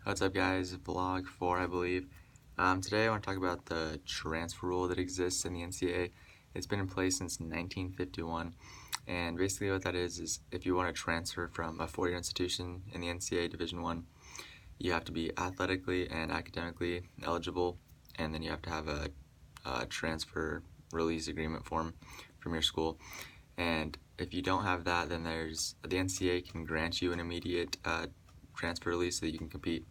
What's up, guys? Vlog 4, I believe. Today I want to talk about the transfer rule that exists in the NCAA. It's been in place since 1951, and basically what that is if you want to transfer from a four-year institution in the NCAA Division One, you have to be athletically and academically eligible, and then you have to have a transfer release agreement form from your school. And if you don't have that, then the NCAA can grant you an immediate transfer release so that you can compete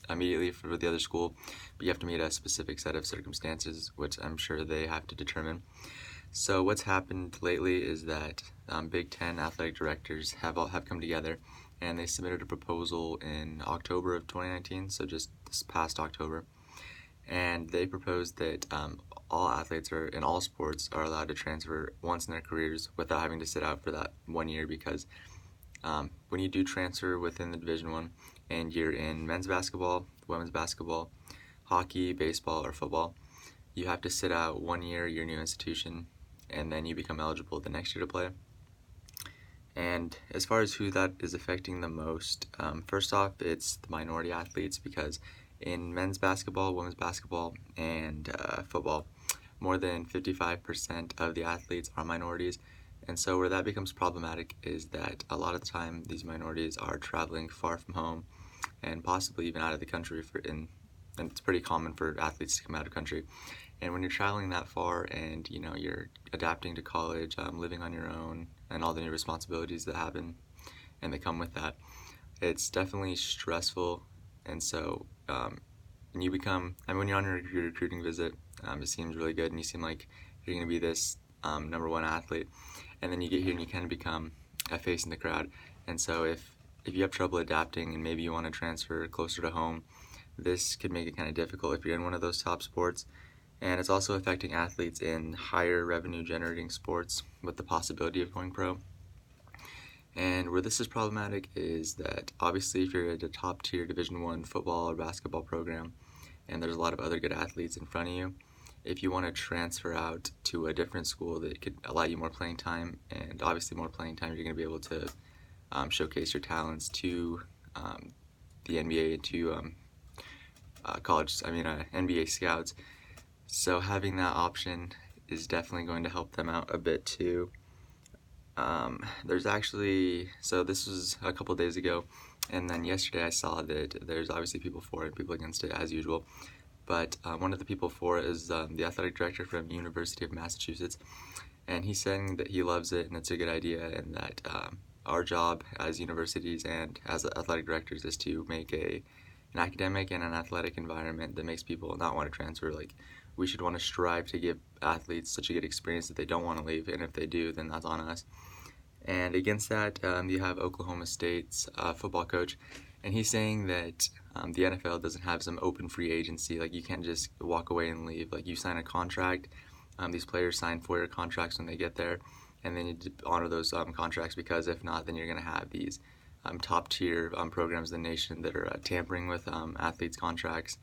immediately for the other school, but you have to meet a specific set of circumstances, which I'm sure they have to determine. So what's happened lately is that Big Ten athletic directors have come together, and they submitted a proposal in October of 2019, so just this past October, and they proposed that all athletes in all sports are allowed to transfer once in their careers without having to sit out for that 1 year, because when you do transfer within the Division One and you're in men's basketball, women's basketball, hockey, baseball, or football, you have to sit out 1 year at your new institution, and then you become eligible the next year to play. And as far as who that is affecting the most, first off, it's the minority athletes, because in men's basketball, women's basketball, and football, more than 55% of the athletes are minorities. And so where that becomes problematic is that a lot of the time these minorities are traveling far from home and possibly even out of the country and it's pretty common for athletes to come out of country. And when you're traveling that far and you're adapting to college, living on your own, and all the new responsibilities that happen and that come with that, it's definitely stressful. And so when you're on your recruiting visit, it seems really good and you seem like you're going to be this number one athlete, and then you get here and you kind of become a face in the crowd. And so if you have trouble adapting and maybe you want to transfer closer to home, this could make it kind of difficult if you're in one of those top sports. And it's also affecting athletes in higher revenue generating sports with the possibility of going pro. And where this is problematic is that obviously if you're at a top tier Division One football or basketball program and there's a lot of other good athletes in front of you, if you want to transfer out to a different school that could allow you more playing time, and obviously more playing time, you're going to be able to showcase your talents to the NBA, to NBA scouts. So having that option is definitely going to help them out a bit too. So this was a couple days ago, and then yesterday I saw that there's obviously people for it, people against it as usual. But one of the people for it is the athletic director from University of Massachusetts, and he's saying that he loves it and it's a good idea, and that our job as universities and as athletic directors is to make an academic and an athletic environment that makes people not want to transfer. Like, we should want to strive to give athletes such a good experience that they don't want to leave, and if they do, then that's on us. And against that, you have Oklahoma State's football coach, and he's saying that the NFL doesn't have some open free agency. Like, you can't just walk away and leave. Like, you sign a contract. These players sign 4-year contracts when they get there, and then you honor those contracts, because if not, then you're going to have these top tier programs in the nation that are tampering with athletes' contracts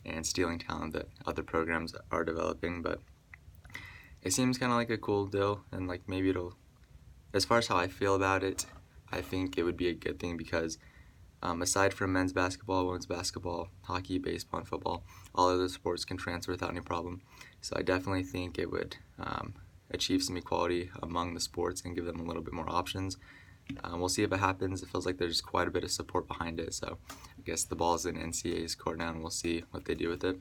and stealing talent that other programs are developing. But it seems kind of like a cool deal, and like maybe as far as how I feel about it, I think it would be a good thing, because aside from men's basketball, women's basketball, hockey, baseball, and football, all other sports can transfer without any problem. So I definitely think it would achieve some equality among the sports and give them a little bit more options. We'll see if it happens. It feels like there's quite a bit of support behind it. So I guess the ball's in NCAA's court now, and we'll see what they do with it.